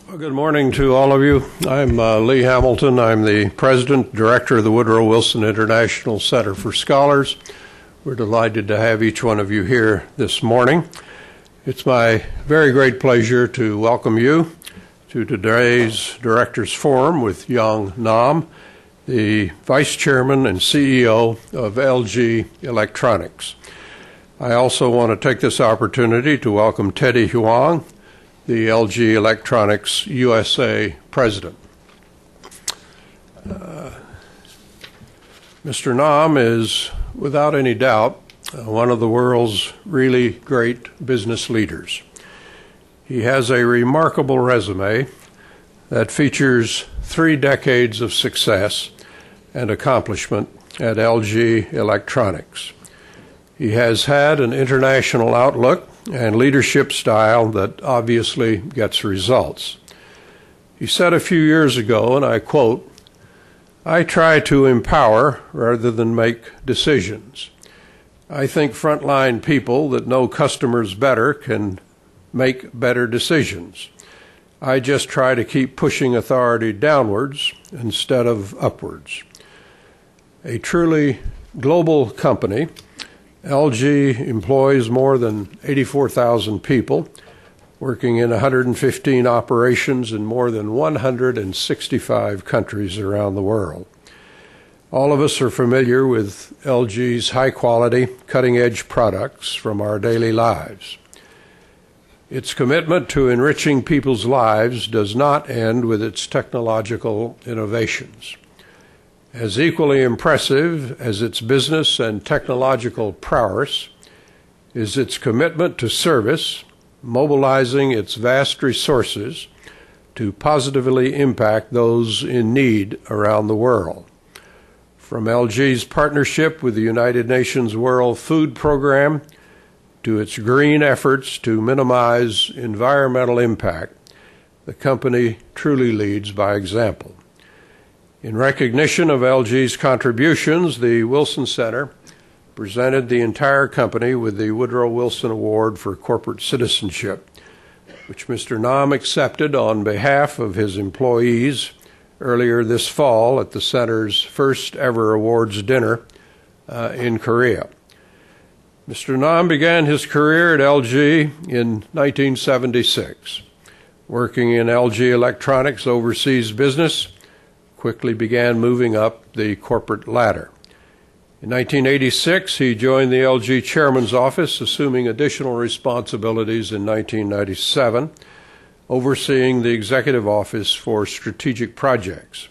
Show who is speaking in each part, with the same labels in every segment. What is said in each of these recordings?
Speaker 1: Well, good morning to all of you. I'm Lee Hamilton. I'm the President, Director of the Woodrow Wilson International Center for Scholars. We're delighted to have each one of you here this morning. It's my very great pleasure to welcome you to today's Directors Forum with Yong, the Vice Chairman and CEO of LG Electronics. I also want to take this opportunity to welcome Teddy Huang, the LG Electronics USA President. Mr. Nam is, without any doubt, one of the world's really great business leaders. He has a remarkable resume that features 3 decades of success and accomplishment at LG Electronics. He has had an international outlook and leadership style that obviously gets results. He said a few years ago, and I quote, "I try to empower rather than make decisions. I think frontline people that know customers better can make better decisions. I just try to keep pushing authority downwards instead of upwards." A truly global company, LG employs more than 84,000 people, working in 115 operations in more than 165 countries around the world. All of us are familiar with LG's high-quality, cutting-edge products from our daily lives. Its commitment to enriching people's lives does not end with its technological innovations. As equally impressive as its business and technological prowess is its commitment to service, mobilizing its vast resources to positively impact those in need around the world. From LG's partnership with the United Nations World Food Program to its green efforts to minimize environmental impact, the company truly leads by example. In recognition of LG's contributions, the Wilson Center presented the entire company with the Woodrow Wilson Award for Corporate Citizenship, which Mr. Nam accepted on behalf of his employees earlier this fall at the center's first ever awards dinner in Korea. Mr. Nam began his career at LG in 1976, working in LG Electronics overseas business, quickly began moving up the corporate ladder. In 1986, he joined the LG chairman's office, assuming additional responsibilities in 1997, overseeing the executive office for strategic projects.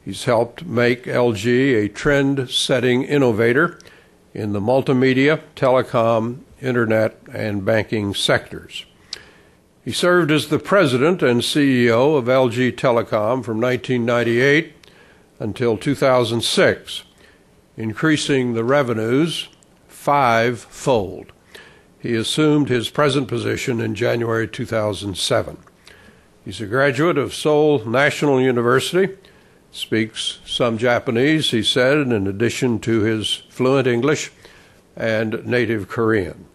Speaker 1: He's helped make LG a trend-setting innovator in the multimedia, telecom, internet, and banking sectors. He served as the president and CEO of LG Telecom from 1998 until 2006, increasing the revenues 5-fold. He assumed his present position in January 2007. He's a graduate of Seoul National University, speaks some Japanese, he said, in addition to his fluent English and native Korean.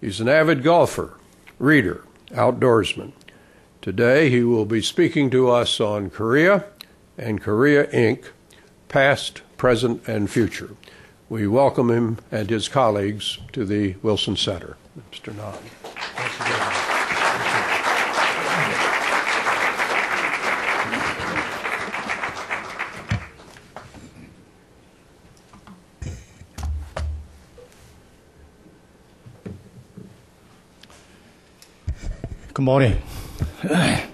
Speaker 1: He's an avid golfer, reader, outdoorsman. Today he will be speaking to us on Korea and Korea Inc., past, present, and future. We welcome him and his colleagues to the Wilson Center. Mr. Nam.
Speaker 2: Good morning. I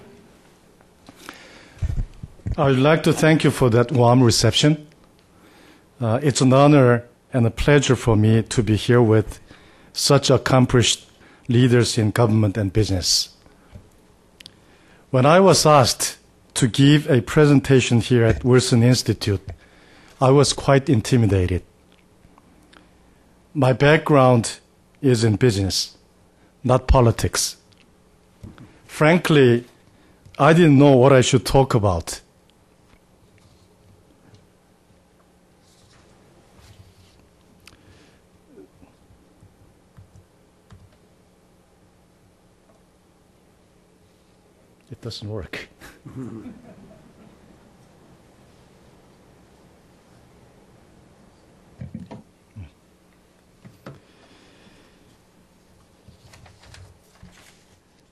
Speaker 2: would like to thank you for that warm reception. It's an honor and a pleasure for me to be here with such accomplished leaders in government and business. When I was asked to give a presentation here at Wilson Institute, I was quite intimidated. My background is in business, not politics. Frankly, I didn't know what I should talk about. It doesn't work.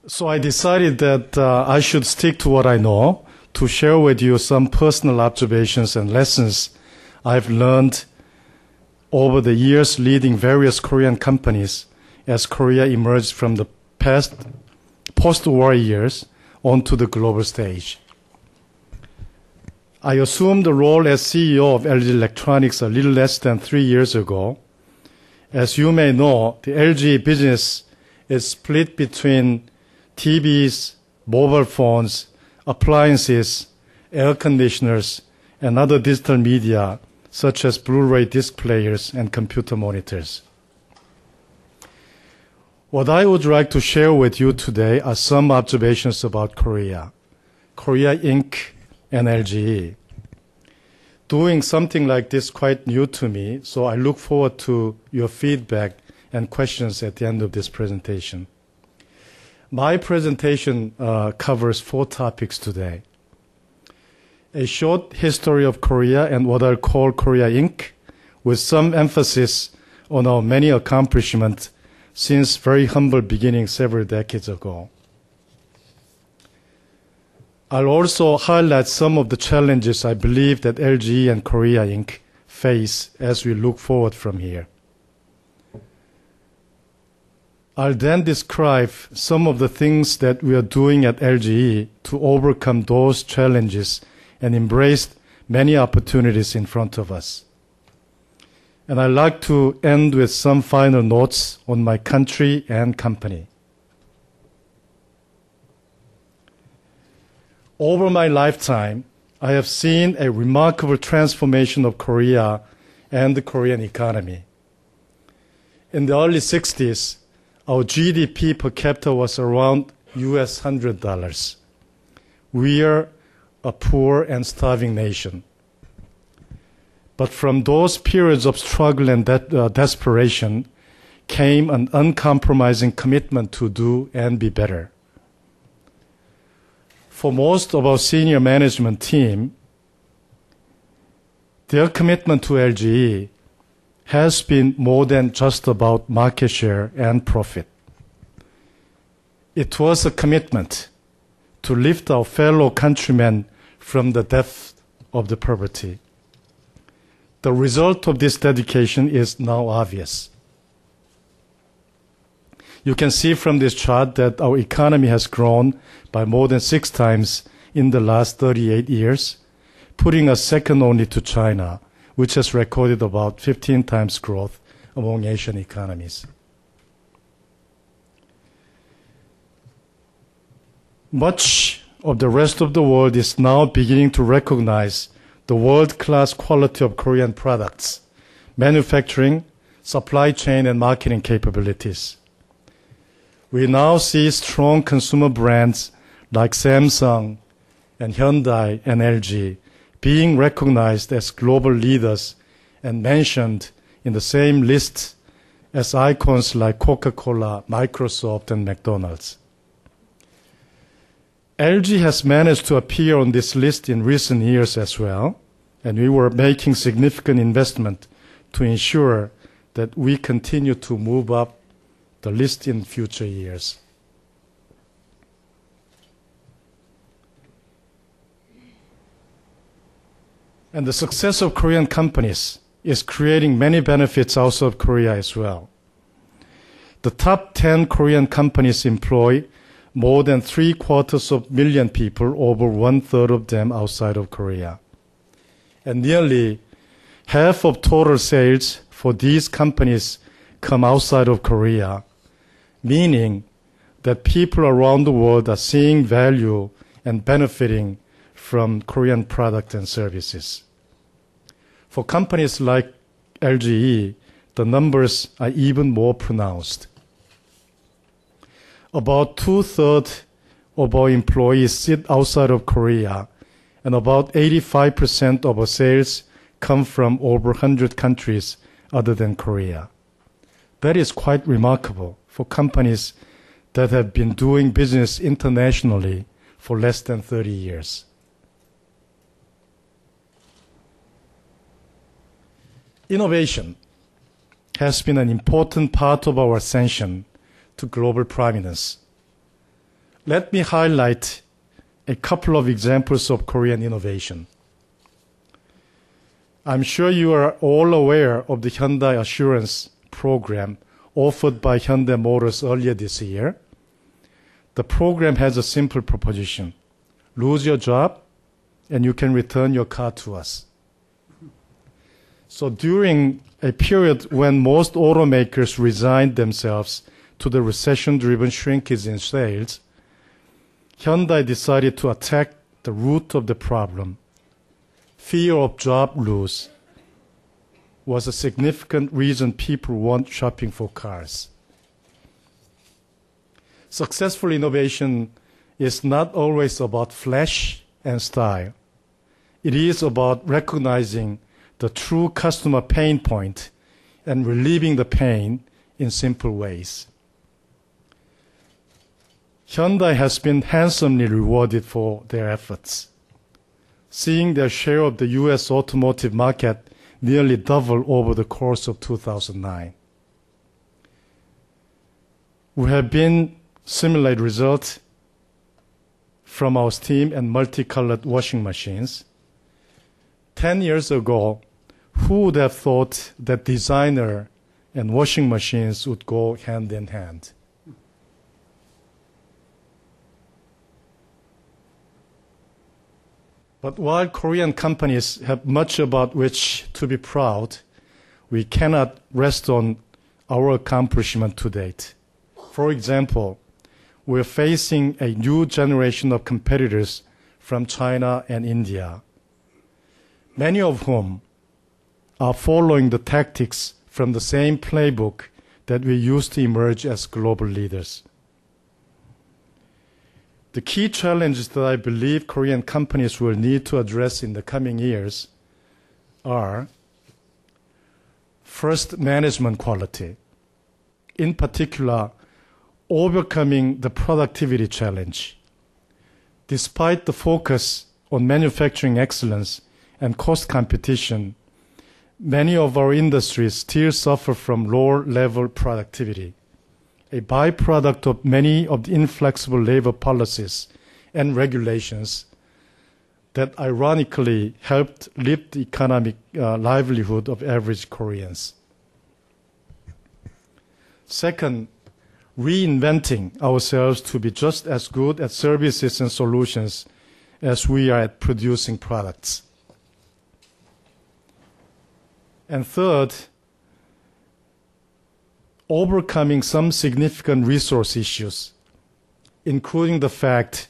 Speaker 2: So I decided that I should stick to what I know to share with you some personal observations and lessons I've learned over the years leading various Korean companies as Korea emerged from the past post-war years onto the global stage. I assumed the role as CEO of LG Electronics a little less than 3 years ago. As you may know, the LG business is split between TVs, mobile phones, appliances, air conditioners, and other digital media such as Blu-ray disc players and computer monitors. What I would like to share with you today are some observations about Korea, Korea Inc. and LGE. Doing something like this quite new to me, so I look forward to your feedback and questions at the end of this presentation. My presentation covers 4 topics today. A short history of Korea and what I'll call Korea Inc., with some emphasis on our many accomplishments since very humble beginnings several decades ago. I'll also highlight some of the challenges I believe that LGE and Korea Inc. face as we look forward from here. I'll then describe some of the things that we are doing at LGE to overcome those challenges and embrace many opportunities in front of us. And I'd like to end with some final notes on my country and company. Over my lifetime, I have seen a remarkable transformation of Korea and the Korean economy. In the early 60s, our GDP per capita was around US $100. We are a poor and starving nation. But from those periods of struggle and desperation came an uncompromising commitment to do and be better. For most of our senior management team, their commitment to LGE has been more than just about market share and profit. It was a commitment to lift our fellow countrymen from the depth of the poverty. The result of this dedication is now obvious. You can see from this chart that our economy has grown by more than 6 times in the last 38 years, putting us second only to China, which has recorded about 15 times growth among Asian economies. Much of the rest of the world is now beginning to recognize the world-class quality of Korean products, manufacturing, supply chain, and marketing capabilities. We now see strong consumer brands like Samsung and Hyundai and LG being recognized as global leaders and mentioned in the same list as icons like Coca-Cola, Microsoft, and McDonald's. LG has managed to appear on this list in recent years as well, and we were making significant investment to ensure that we continue to move up the list in future years. And the success of Korean companies is creating many benefits outside of Korea as well. The top 10 Korean companies employ more than 750,000 people, over 1/3 of them outside of Korea. And nearly half of total sales for these companies come outside of Korea, meaning that people around the world are seeing value and benefiting from Korean products and services. For companies like LGE, the numbers are even more pronounced. About 2/3 of our employees sit outside of Korea, and about 85% of our sales come from over 100 countries other than Korea. That is quite remarkable for companies that have been doing business internationally for less than 30 years. Innovation has been an important part of our ascension to global prominence. Let me highlight a couple of examples of Korean innovation. I'm sure you are all aware of the Hyundai Assurance program offered by Hyundai Motors earlier this year. The program has a simple proposition. Lose your job and you can return your car to us. So during a period when most automakers resigned themselves to the recession-driven shrinkage in sales, Hyundai decided to attack the root of the problem. Fear of job loss was a significant reason people weren't shopping for cars. Successful innovation is not always about flash and style. It is about recognizing the true customer pain point and relieving the pain in simple ways. Hyundai has been handsomely rewarded for their efforts, seeing their share of the U.S. automotive market nearly double over the course of 2009. We have been simulate results from our steam and multicolored washing machines. 10 years ago, who would have thought that designer and washing machines would go hand in hand? But while Korean companies have much about which to be proud, we cannot rest on our accomplishment to date. For example, we're facing a new generation of competitors from China and India, many of whom are following the tactics from the same playbook that we used to emerge as global leaders. The key challenges that I believe Korean companies will need to address in the coming years are, first, management quality. In particular, overcoming the productivity challenge. Despite the focus on manufacturing excellence and cost competition, many of our industries still suffer from lower level productivity, a byproduct of many of the inflexible labor policies and regulations that ironically helped lift the economic livelihood of average Koreans. Second, reinventing ourselves to be just as good at services and solutions as we are at producing products. And third, overcoming some significant resource issues, including the fact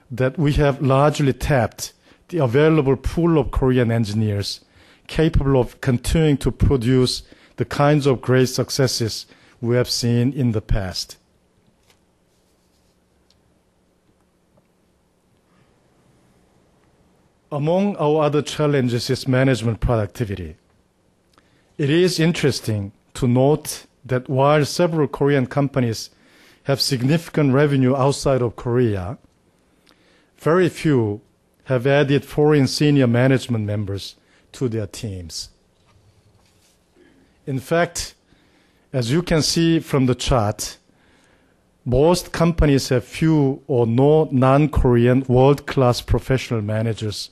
Speaker 2: that we have largely tapped the available pool of Korean engineers capable of continuing to produce the kinds of great successes we have seen in the past. Among our other challenges is management productivity. It is interesting to note that while several Korean companies have significant revenue outside of Korea, very few have added foreign senior management members to their teams. In fact, as you can see from the chart, most companies have few or no non-Korean world-class professional managers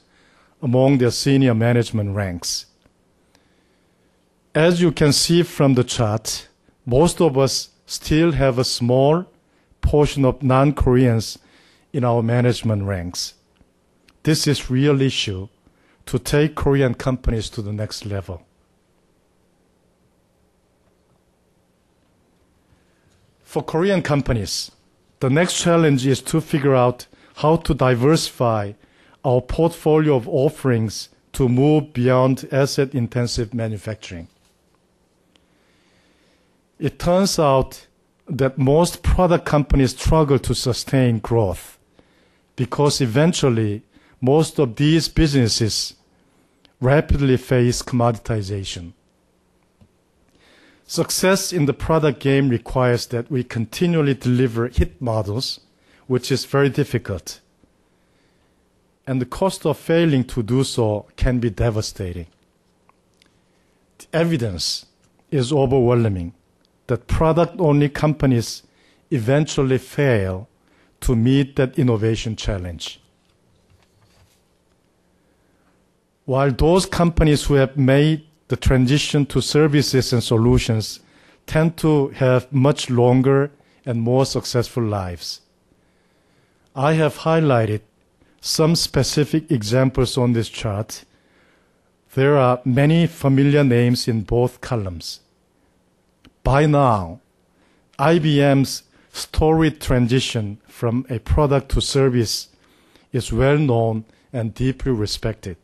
Speaker 2: among their senior management ranks. As you can see from the chart, most of us still have a small portion of non-Koreans in our management ranks. This is a real issue to take Korean companies to the next level. For Korean companies, the next challenge is to figure out how to diversify our portfolio of offerings to move beyond asset-intensive manufacturing. It turns out that most product companies struggle to sustain growth because eventually most of these businesses rapidly face commoditization. Success in the product game requires that we continually deliver hit models, which is very difficult. and the cost of failing to do so can be devastating. The evidence is overwhelming that product-only companies eventually fail to meet that innovation challenge. While those companies who have made the transition to services and solutions tend to have much longer and more successful lives. I have highlighted some specific examples on this chart. There are many familiar names in both columns. By now, IBM's storied transition from a product to service is well known and deeply respected.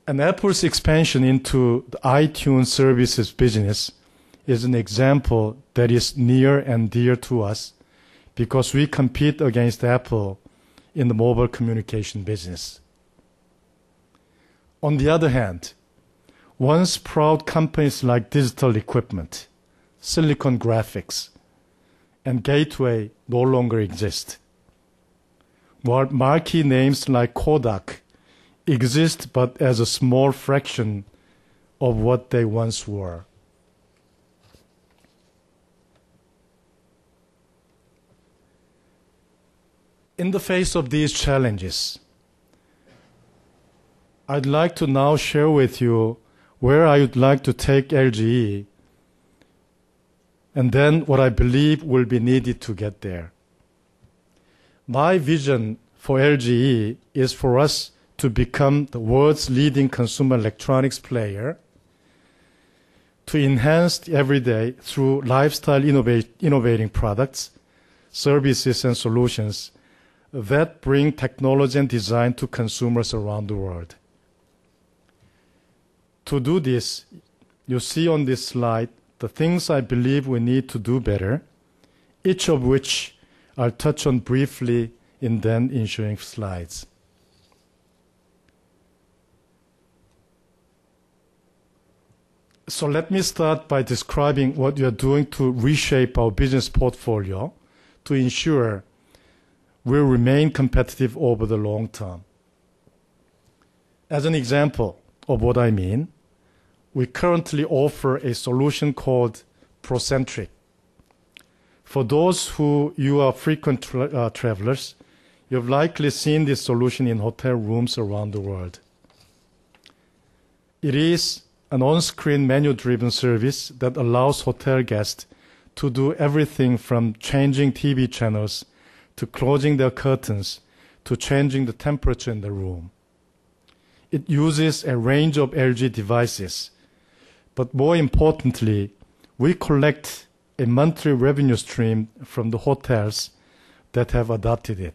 Speaker 2: And Apple's expansion into the iTunes services business is an example that is near and dear to us because we compete against Apple in the mobile communication business. On the other hand, once proud companies like Digital Equipment, Silicon Graphics, and Gateway no longer exist, while marquee names like Kodak exist but as a small fraction of what they once were. In the face of these challenges, I'd like to now share with you where I would like to take LGE and then what I believe will be needed to get there. My vision for LGE is for us to become the world's leading consumer electronics player, to enhance the everyday through lifestyle innovating products, services, and solutions that bring technology and design to consumers around the world. To do this, you see on this slide the things I believe we need to do better, each of which I'll touch on briefly in then ensuing slides. So let me start by describing what we are doing to reshape our business portfolio to ensure we'll remain competitive over the long term. As an example of what I mean, we currently offer a solution called Procentric. For those who you are frequent travelers, you've likely seen this solution in hotel rooms around the world. It is an on-screen menu-driven service that allows hotel guests to do everything from changing TV channels to closing their curtains to changing the temperature in the room. It uses a range of LG devices, but more importantly, we collect a monthly revenue stream from the hotels that have adopted it.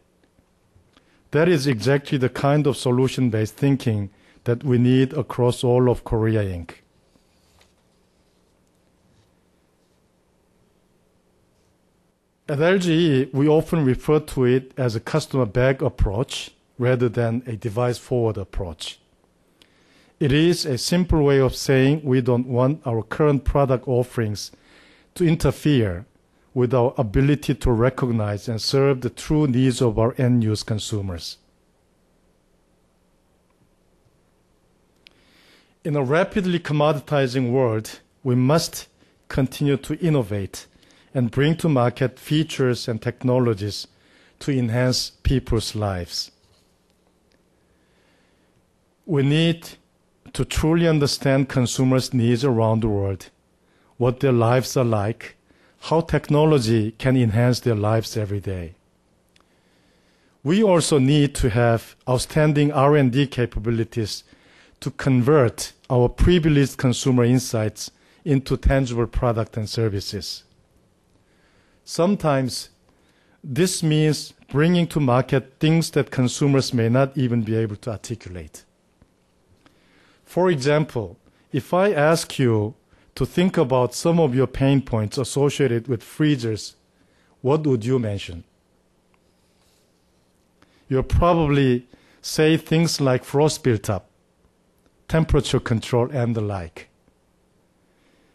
Speaker 2: That is exactly the kind of solution-based thinking that we need across all of Korea Inc. At LGE, we often refer to it as a customer back approach rather than a device forward approach. It is a simple way of saying we don't want our current product offerings to interfere with our ability to recognize and serve the true needs of our end-use consumers. In a rapidly commoditizing world, we must continue to innovate and bring to market features and technologies to enhance people's lives. We need to truly understand consumers' needs around the world, what their lives are like, how technology can enhance their lives every day. We also need to have outstanding R&D capabilities to convert our privileged consumer insights into tangible products and services. Sometimes this means bringing to market things that consumers may not even be able to articulate. For example, if I ask you to think about some of your pain points associated with freezers, what would you mention? You'll probably say things like frost built-up, temperature control, and the like.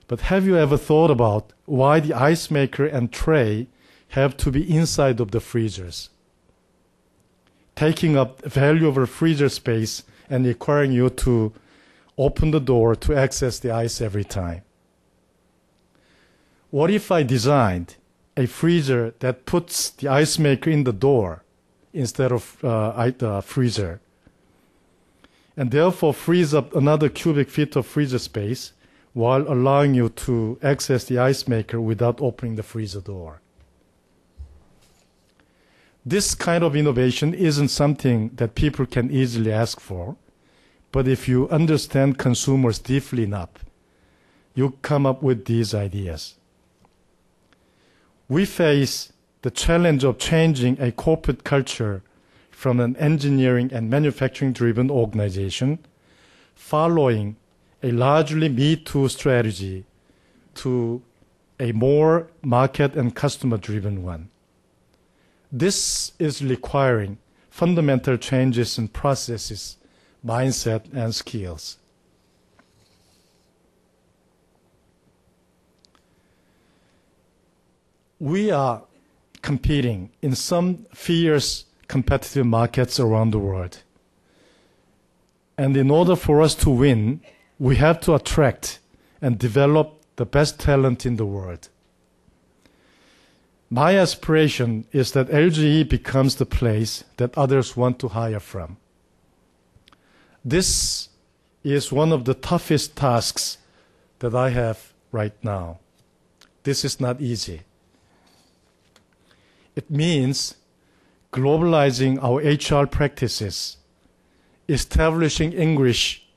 Speaker 2: But have you ever thought about why the ice maker and tray have to be inside of the freezers, taking up valuable freezer space and requiring you to open the door to access the ice every time. What if I designed a freezer that puts the ice maker in the door instead of the freezer, and therefore frees up another cubic feet of freezer space while allowing you to access the ice maker without opening the freezer door? This kind of innovation isn't something that people can easily ask for, but if you understand consumers deeply enough, you come up with these ideas. We face the challenge of changing a corporate culture from an engineering and manufacturing-driven organization following a largely Me-Too strategy to a more market and customer-driven one. This is requiring fundamental changes in processes, mindset, and skills. We are competing in some fierce competitive markets around the world. And in order for us to win, we have to attract and develop the best talent in the world. My aspiration is that LGE becomes the place that others want to hire from. This is one of the toughest tasks that I have right now. This is not easy. It means globalizing our HR practices, establishing English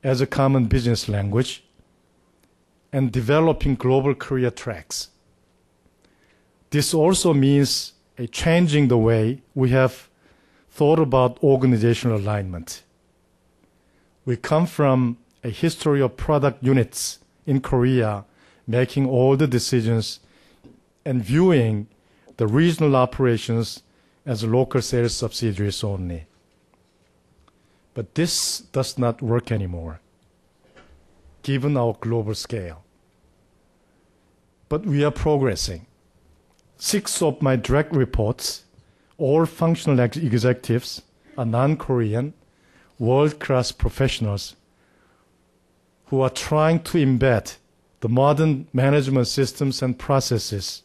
Speaker 2: as a common business language, and developing global career tracks. This also means changing the way we have thought about organizational alignment. We come from a history of product units in Korea making all the decisions and viewing the regional operations as local sales subsidiaries only. But this does not work anymore, given our global scale. But we are progressing. 6 of my direct reports, all functional executives, are non-Korean, world-class professionals who are trying to embed the modern management systems and processes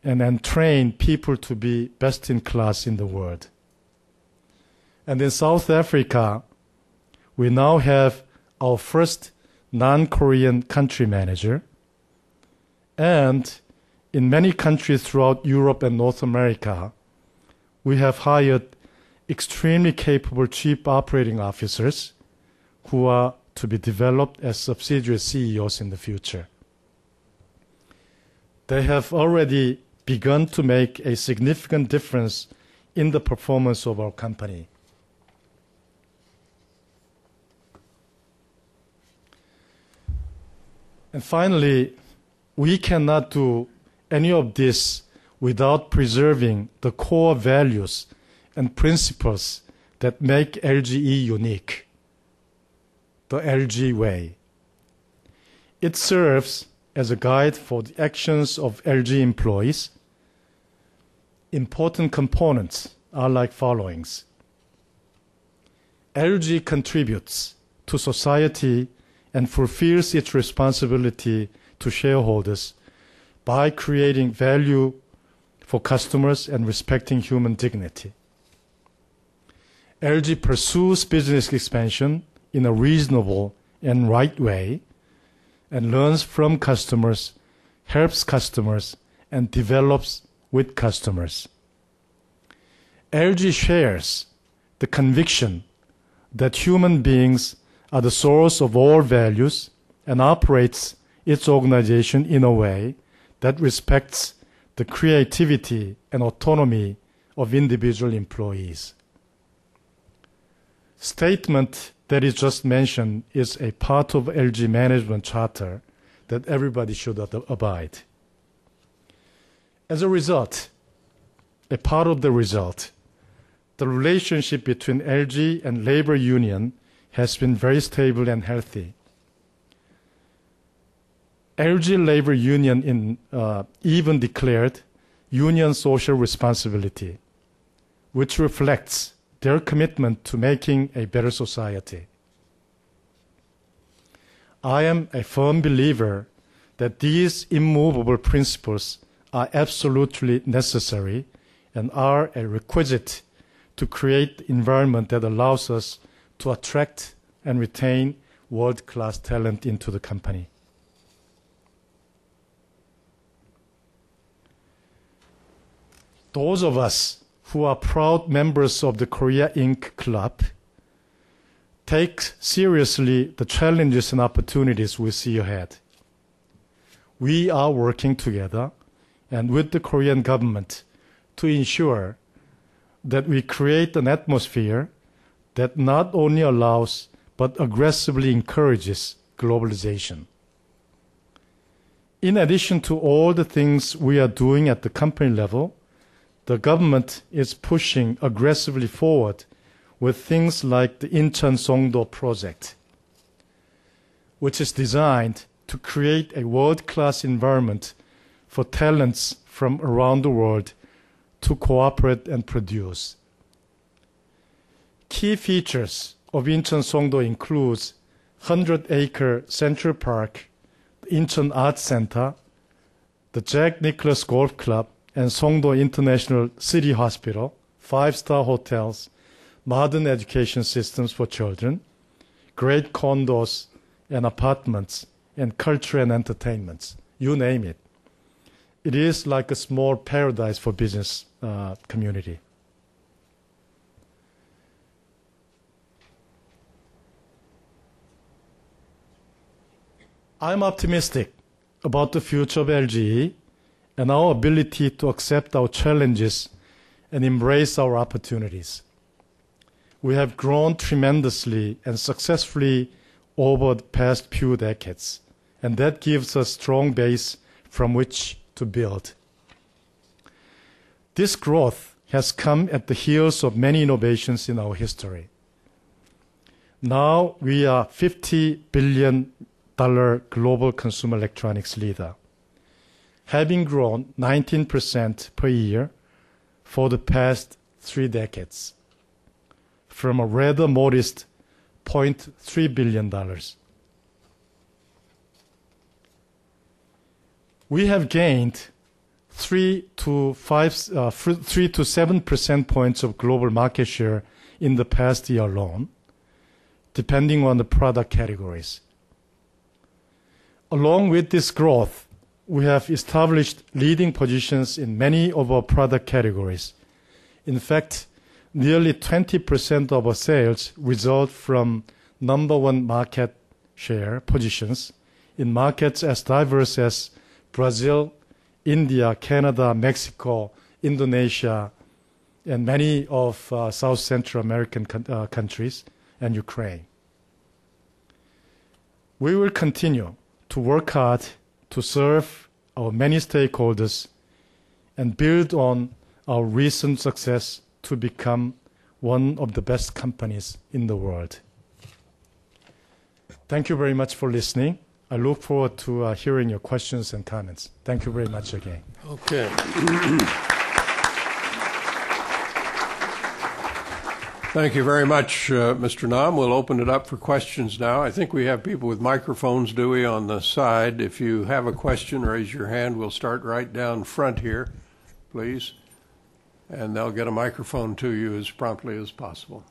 Speaker 2: and then train people to be best in class in the world. And in South Africa, we now have our first non-Korean country manager. And in many countries throughout Europe and North America, we have hired extremely capable chief operating officers who are to be developed as subsidiary CEOs in the future. They have already begun to make a significant difference in the performance of our company. And finally, we cannot do any of this without preserving the core values and principles that make LGE unique, the LG way. It serves as a guide for the actions of LG employees. Important components are like followings. LG contributes to society and fulfills its responsibility to shareholders by creating value for customers and respecting human dignity. LG pursues business expansion in a reasonable and right way and learns from customers, helps customers, and develops with customers. LG shares the conviction that human beings are the source of all values and operates its organization in a way that respects the creativity and autonomy of individual employees. Statement that is just mentioned is a part of LG management charter that everybody should abide. As a result, a part of the result, the relationship between LG and labor union has been very stable and healthy. LG labor union even declared union social responsibility, which reflects their commitment to making a better society. I am a firm believer that these immovable principles are absolutely necessary and are a requisite to create an environment that allows us to attract and retain world-class talent into the company. Those of us who are proud members of the Korea Inc. Club take seriously the challenges and opportunities we see ahead. We are working together and with the Korean government to ensure that we create an atmosphere that not only allows but aggressively encourages globalization. In addition to all the things we are doing at the company level, the government is pushing aggressively forward with things like the Incheon-Songdo project, which is designed to create a world-class environment for talents from around the world to cooperate and produce. Key features of Incheon-Songdo includes 100-acre Central Park, the Incheon Arts Center, the Jack Nicklaus Golf Club, and Songdo International City Hospital, 5-star hotels, modern education systems for children, great condos and apartments, and culture and entertainments, you name it. It is like a small paradise for business community. I'm optimistic about the future of LGE and our ability to accept our challenges and embrace our opportunities. We have grown tremendously and successfully over the past few decades, and that gives us a strong base from which to build. This growth has come at the heels of many innovations in our history. Now we are $50 billion global consumer electronics leader, having grown 19% per year for the past 3 decades, from a rather modest $0.3 billion. We have gained 3 to 7 percent points of global market share in the past year alone, depending on the product categories. Along with this growth, we have established leading positions in many of our product categories. In fact, nearly 20% of our sales result from number 1 market share positions in markets as diverse as Brazil, India, Canada, Mexico, Indonesia, and many of South Central American countries, and Ukraine. We will continue to work hard to serve our many stakeholders and build on our recent success to become one of the best companies in the world. Thank you very much for listening. I look forward to hearing your questions and comments. Thank you very much again.
Speaker 1: Okay. Thank you very much, Mr. Nam. We'll open it up for questions now. I think we have people with microphones, do we, on the side. If you have a question, raise your hand. We'll start right down front here, please. And they'll get a microphone to you as promptly as possible.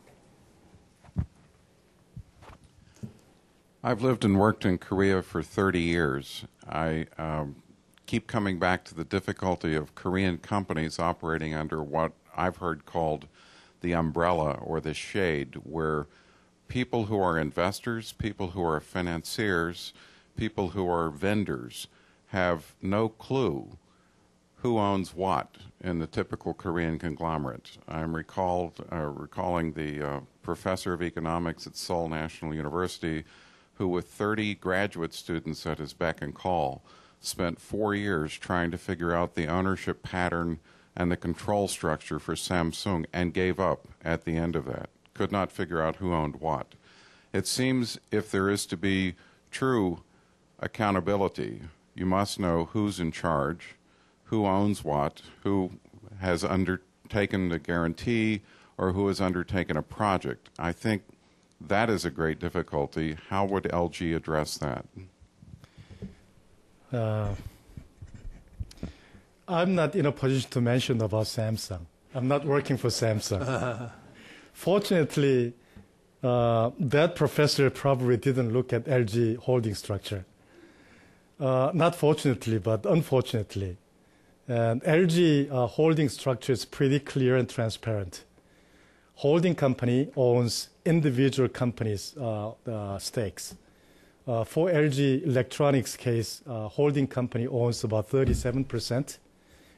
Speaker 3: I've lived and worked in Korea for 30 years. I keep coming back to the difficulty of Korean companies operating under what I've heard called the umbrella or the shade, where people who are investors, people who are financiers, people who are vendors have no clue who owns what in the typical Korean conglomerate. I'm recalling the professor of economics at Seoul National University who, with 30 graduate students at his beck and call, spent 4 years trying to figure out the ownership pattern and the control structure for Samsung and gave up at the end of that, could not figure out who owned what. It seems if there is to be true accountability, you must know who's in charge, who owns what, who has undertaken the guarantee, or who has undertaken a project. I think that is a great difficulty. How would LG address that?
Speaker 2: I'm not in a position to mention about Samsung. I'm not working for Samsung. Fortunately, that professor probably didn't look at LG holding structure. Not fortunately, but unfortunately. And LG holding structure is pretty clear and transparent. Holding company owns individual companies' stakes. For LG Electronics case, holding company owns about 37%,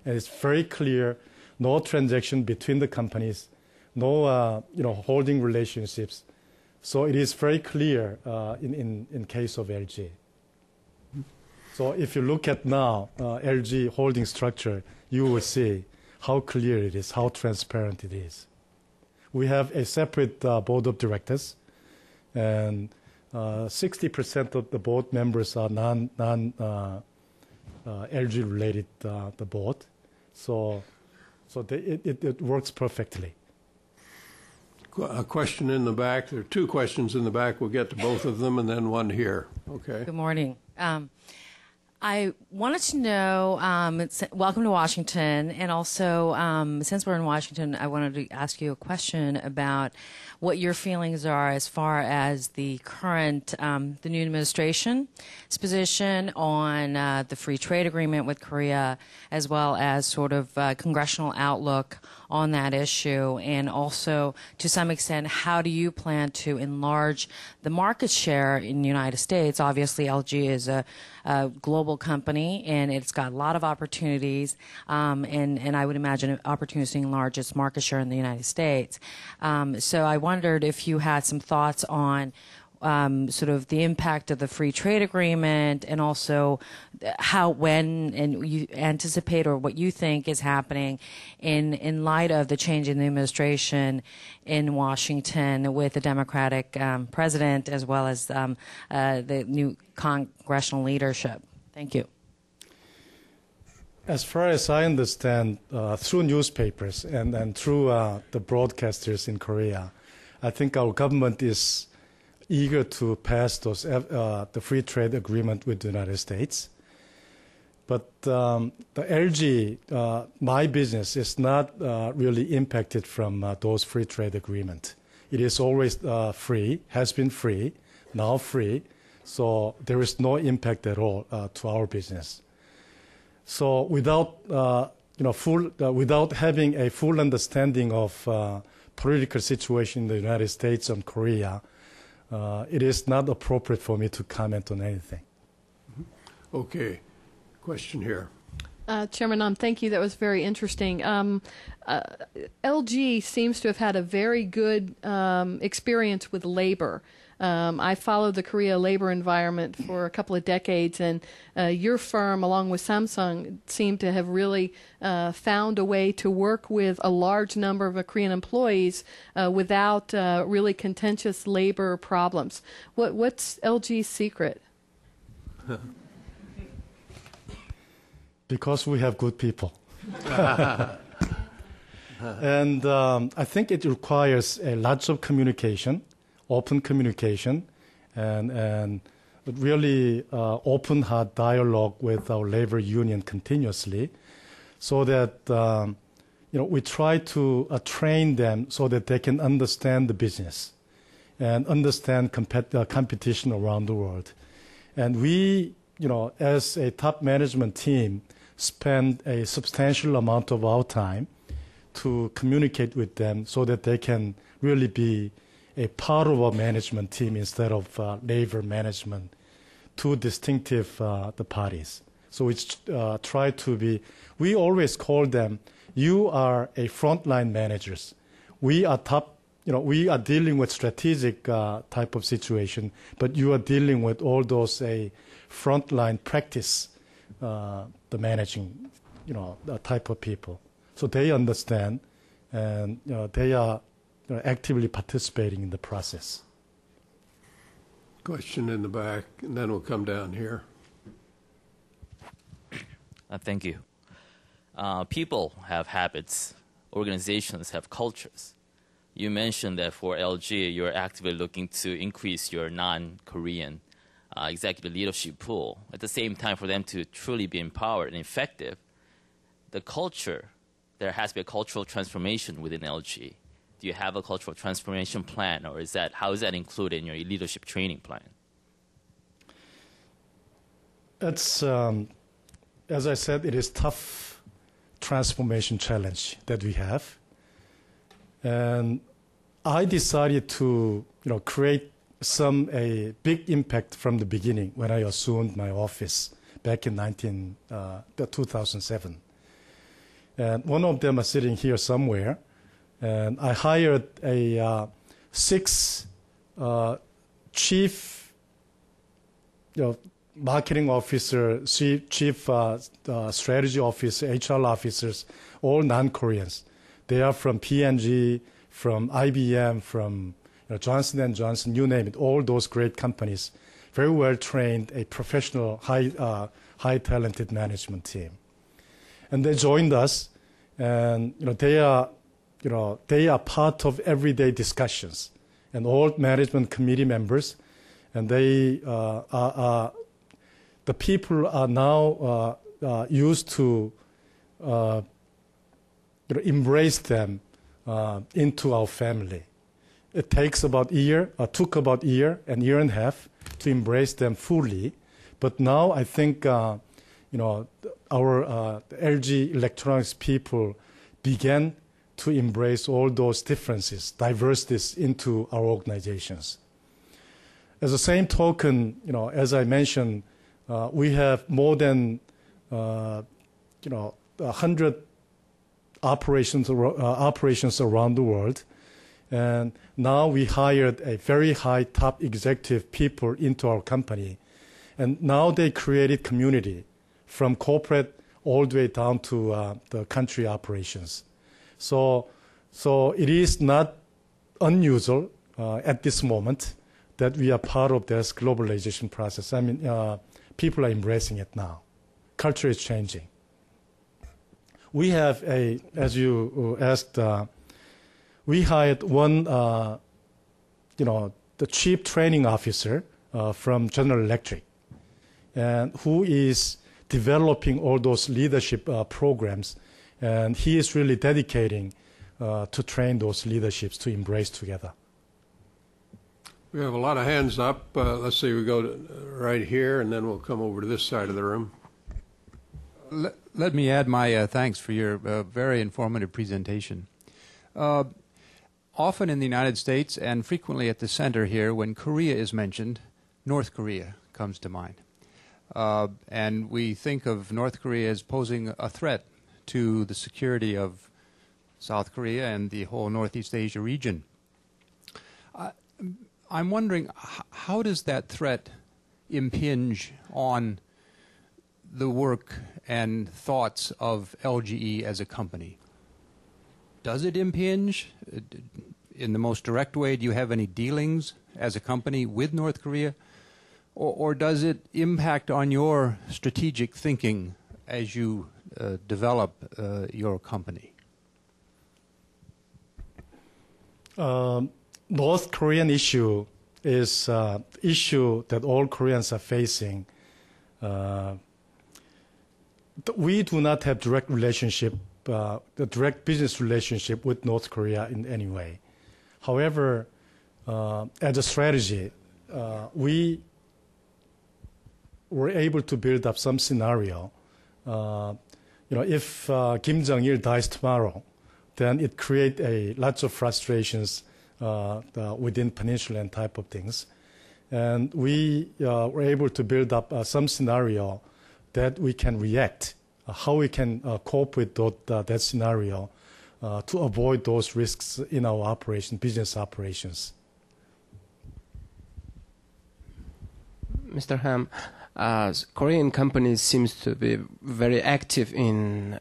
Speaker 2: and it's very clear, no transaction between the companies, no holding relationships. So it is very clear in case of LG. So if you look at now LG holding structure, you will see how clear it is, how transparent it is. We have a separate board of directors, and 60% of the board members are non-LG related the board. So it works perfectly.
Speaker 1: A question in the back. There are two questions in the back. We'll get to both of them, and then one here. Okay.
Speaker 4: Good morning. I wanted to know, welcome to Washington, and also, since we're in Washington, I wanted to ask you a question about what your feelings are as far as the current, the new administration's position on the free trade agreement with Korea, as well as sort of congressional outlook on that issue, and also, to some extent, how do you plan to enlarge the market share in the United States? Obviously, LG is a global company, and it's got a lot of opportunities, and I would imagine opportunities to enlarge its market share in the United States. So I wondered if you had some thoughts on sort of the impact of the free trade agreement, and also how, when, and you anticipate, or what you think is happening in light of the change in the administration in Washington with the Democratic president, as well as the new congressional leadership. Thank you.
Speaker 2: As far as I understand, through newspapers and through the broadcasters in Korea, I think our government is eager to pass the free trade agreement with the United States. But the LG, my business, is not really impacted from those free trade agreement. It is always free, has been free, now free. So there is no impact at all to our business. So without without having a full understanding of political situation in the United States and Korea, it is not appropriate for me to comment on anything.
Speaker 1: Okay. Question here.
Speaker 5: Chairman, thank you. That was very interesting. LG seems to have had a very good experience with labor. I followed the Korea labor environment for a couple of decades, and your firm, along with Samsung, seemed to have really found a way to work with a large number of Korean employees without really contentious labor problems. What's LG's secret?
Speaker 2: Because we have good people. And I think it requires lots of communication, open communication, and really open, hard dialogue with our labor union continuously, so that we try to train them so that they can understand the business and understand competition around the world. And we, as a top management team, spend a substantial amount of our time to communicate with them so that they can really be a part of our management team instead of labor management, two distinctive the parties. So we try to be, we always call them, you are a frontline managers. We are top, we are dealing with strategic type of situation, but you are dealing with all those frontline practice, the managing, the type of people. So they understand, and they are actively participating in the process.
Speaker 1: Question in the back, and then we'll come down here.
Speaker 6: Thank you. People have habits, organizations have cultures. You mentioned that for LG, you're actively looking to increase your non-Korean executive leadership pool. At the same time, for them to truly be empowered and effective, the culture, there has to be a cultural transformation within LG. Do you have a cultural transformation plan, or how is that included in your leadership training plan?
Speaker 2: It's, as I said, it is tough transformation challenge that we have. And I decided to, create a big impact from the beginning when I assumed my office back in 2007. And one of them are sitting here somewhere. And I hired a 6 chief, marketing officer, chief strategy officer, HR officers, all non-Koreans. They are from P&G, from IBM, from Johnson & Johnson, you name it, all those great companies. Very well trained, a professional, high talented management team. And they joined us, and they are part of everyday discussions, and all management committee members, and they are the people are now used to embrace them into our family. It takes took about a year and a half to embrace them fully, but now I think our LG Electronics people began to embrace all those differences, diversities into our organizations. As the same token, as I mentioned, we have more than 100 operations around the world, and now we hired a very high top executive people into our company, and now they created community from corporate all the way down to the country operations. So it is not unusual at this moment that we are part of this globalization process. I mean, people are embracing it now. Culture is changing. We have as you asked, we hired one, the chief training officer from General Electric, and who is developing all those leadership programs, and he is really dedicating to train those leaderships to embrace together.
Speaker 1: We have a lot of hands up. Let's see, we go right here, and then we'll come over to this side of the room.
Speaker 7: Let me add my thanks for your very informative presentation. Often in the United States, and frequently at the center here, when Korea is mentioned, North Korea comes to mind. And we think of North Korea as posing a threat to the security of South Korea and the whole Northeast Asia region. I'm wondering, how does that threat impinge on the work and thoughts of LGE as a company? Does it impinge? In the most direct way, do you have any dealings as a company with North Korea? Or does it impact on your strategic thinking as you develop your company?
Speaker 2: North Korean issue is an issue that all Koreans are facing. We do not have direct relationship, the direct business relationship with North Korea in any way. However, as a strategy, we were able to build up some scenario. If Kim Jong-il dies tomorrow, then it creates lots of frustrations within peninsula and type of things. And we were able to build up some scenario that we can react, how we can cope with that scenario to avoid those risks in our business operations.
Speaker 8: Mr. Ham, Korean companies seems to be very active in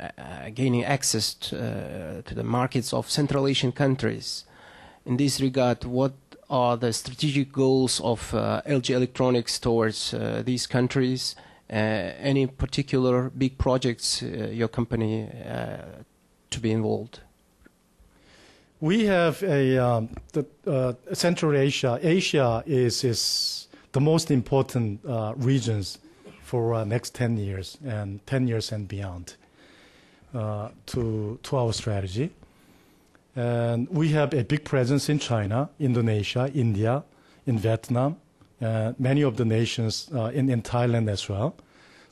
Speaker 8: gaining access to the markets of Central Asian countries. In this regard, what are the strategic goals of LG Electronics towards these countries, any particular big projects your company to be involved?
Speaker 2: We have Central Asia. Asia is the most important regions for next 10 years and 10 years and beyond to our strategy. And we have a big presence in China, Indonesia, India, in Vietnam, many of the nations in Thailand as well.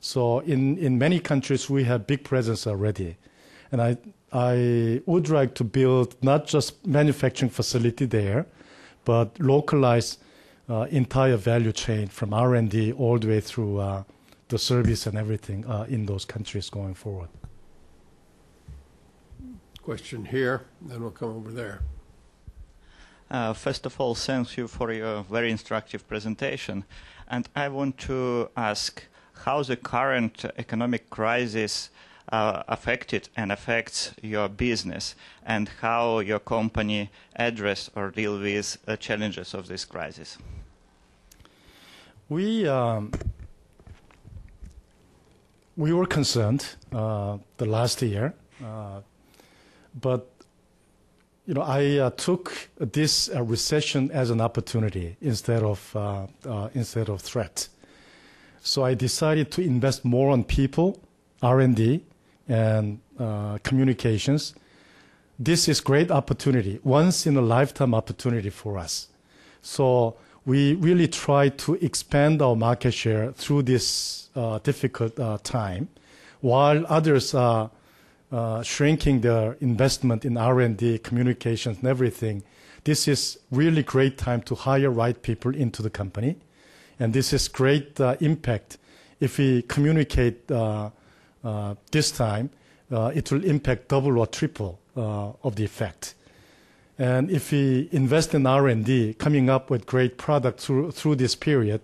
Speaker 2: So in many countries, we have big presence already. And I would like to build not just manufacturing facility there, but localize entire value chain from R&D all the way through the service and everything in those countries going forward.
Speaker 1: Question here, then we'll come over there.
Speaker 9: First of all, thank you for your very instructive presentation. And I want to ask how the current economic crisis affected and affects your business, and how your company address or deal with the challenges of this crisis.
Speaker 2: We were concerned the last year, but I took this recession as an opportunity instead of threat. So I decided to invest more on people, R&D, and communications. This is great opportunity, once in a lifetime opportunity for us. So we really try to expand our market share through this difficult time, while others are shrinking their investment in R&D, communications, and everything. This is really great time to hire right people into the company. And this is great impact. If we communicate this time, it will impact double or triple of the effect. And if we invest in R&D, coming up with great product through this period,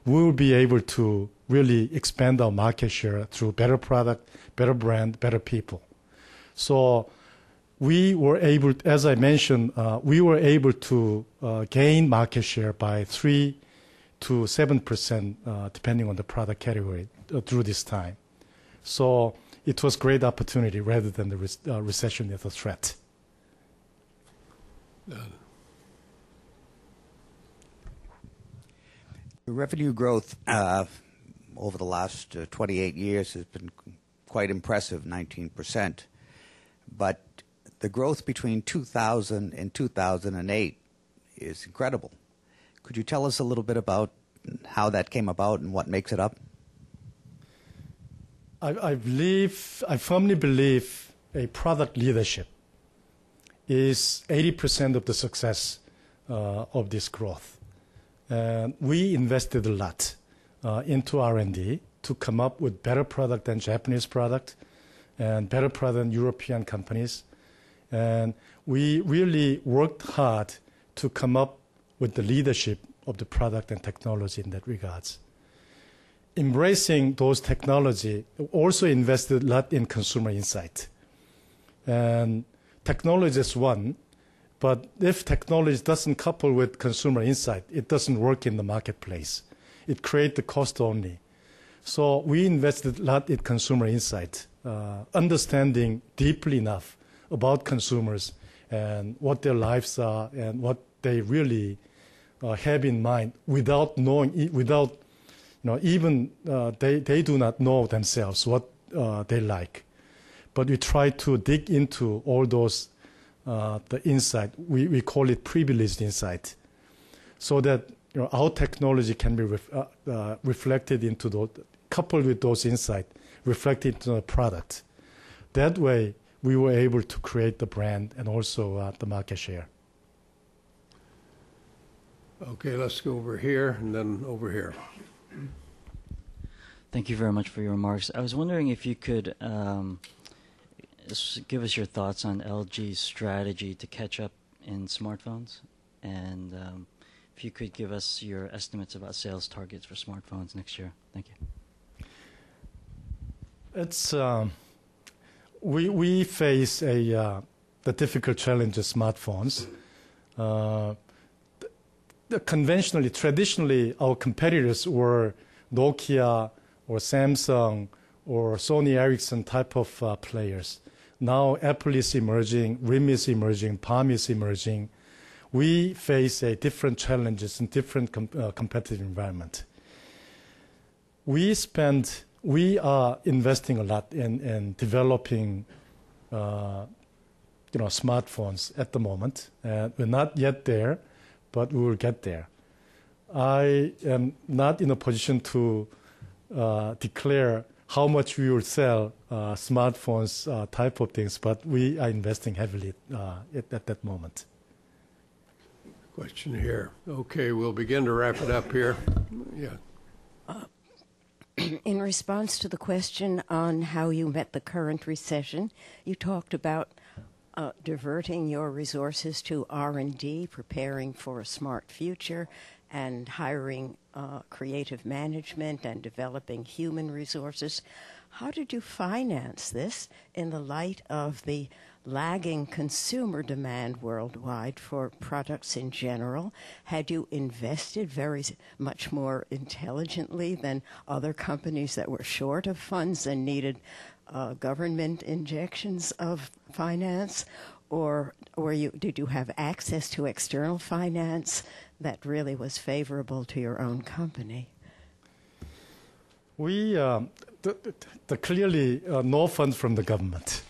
Speaker 2: we will be able to really expand our market share through better product, better brand, better people. So we were able, as I mentioned, we were able to gain market share by 3 to 7%, depending on the product category, through this time. So it was great opportunity rather than the recession as a threat.
Speaker 10: The revenue growth over the last 28 years has been quite impressive, 19%. But the growth between 2000 and 2008 is incredible. Could you tell us a little bit about how that came about and what makes it up?
Speaker 2: I firmly believe a product leadership is 80% of the success of this growth. And we invested a lot into R&D to come up with better product than Japanese product and better product than European companies. And we really worked hard to come up with the leadership of the product and technology in that regards. Embracing those technology, also invested a lot in consumer insight. And technology is one, but if technology doesn't couple with consumer insight, it doesn't work in the marketplace. It creates the cost only. So we invested a lot in consumer insight, understanding deeply enough about consumers and what their lives are and what they really have in mind without knowing, even they do not know themselves what they like. But we try to dig into all those, the insight. We call it privileged insight, so that our technology can be reflected into those, coupled with those insights, reflected into the product. That way, we were able to create the brand and also the market share.
Speaker 1: Okay, let's go over here and then over here.
Speaker 11: Thank you very much for your remarks. I was wondering if you could just give us your thoughts on LG's strategy to catch up in smartphones, and if you could give us your estimates about sales targets for smartphones next year. Thank you.
Speaker 2: It's we face the difficult challenge of smartphones. Traditionally, our competitors were Nokia, or Samsung or Sony Ericsson type of players. Now Apple is emerging, RIM is emerging, Palm is emerging. We face different challenges in different competitive environment. We are investing a lot in developing smartphones at the moment. We're not yet there, but we will get there. I am not in a position to declare how much we will sell smartphones type of things, but we are investing heavily at that moment.
Speaker 1: Question here. Okay, we'll begin to wrap it up here. Yeah.
Speaker 12: In response to the question on how you met the current recession, you talked about diverting your resources to R&D, preparing for a smart future, and hiring creative management and developing human resources. How did you finance this in the light of the lagging consumer demand worldwide for products in general? Had you invested very much more intelligently than other companies that were short of funds and needed government injections of finance? Or did you have access to external finance that really was favorable to your own company?
Speaker 2: We clearly no funds from the government.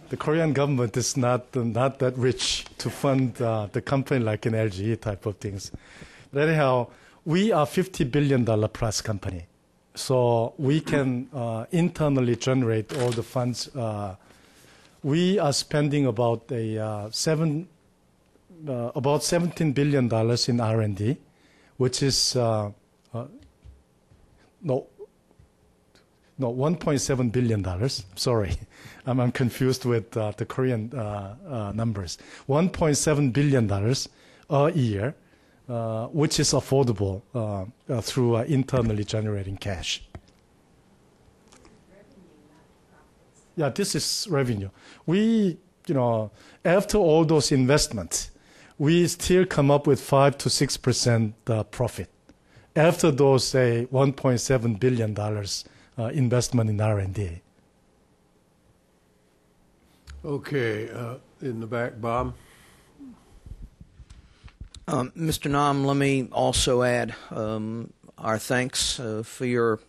Speaker 2: The Korean government is not that rich to fund the company like an LGE type of things. But anyhow, we are $50 billion plus company, so we can internally generate all the funds. We are spending about $17 billion in R&D, which is $1.7 billion. Sorry, I'm confused with the Korean numbers. $1.7 billion a year, which is affordable through internally generating cash. Yeah, this is revenue. We, after all those investments, we still come up with 5 to 6% profit. After those, say, $1.7 billion investment in R&D.
Speaker 1: Okay, in the back, Bob.
Speaker 13: Mr. Nam, let me also add our thanks for your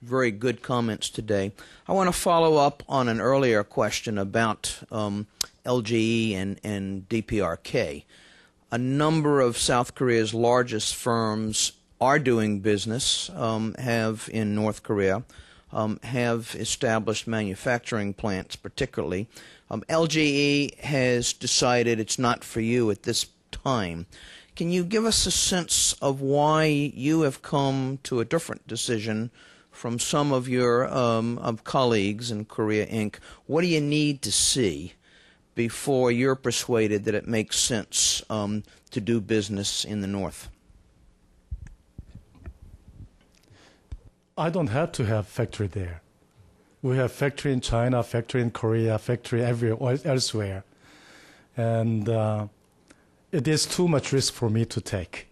Speaker 13: very good comments today. I want to follow up on an earlier question about LGE and DPRK. A number of South Korea's largest firms are doing business, have in North Korea, have established manufacturing plants particularly. LGE has decided it's not for you at this time. Can you give us a sense of why you have come to a different decision from some of your colleagues in Korea Inc.? What do you need to see before you're persuaded that it makes sense to do business in the North?
Speaker 2: I don't have to have factory there. We have factory in China, factory in Korea, factory everywhere elsewhere. And it is too much risk for me to take.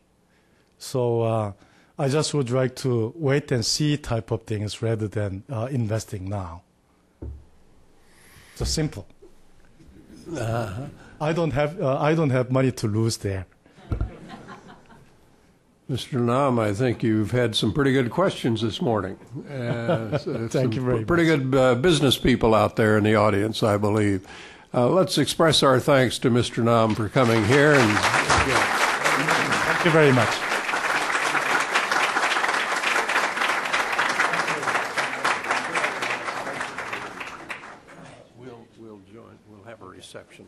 Speaker 2: So I just would like to wait and see type of things rather than investing now. So simple. I don't have money to lose there.
Speaker 1: Mr. Nam, I think you've had some pretty good questions this morning.
Speaker 2: Thank you very much.
Speaker 1: Pretty good business people out there in the audience, I believe. Let's express our thanks to Mr. Nam for coming here.
Speaker 2: Thank you very much.
Speaker 1: We'll have a reception.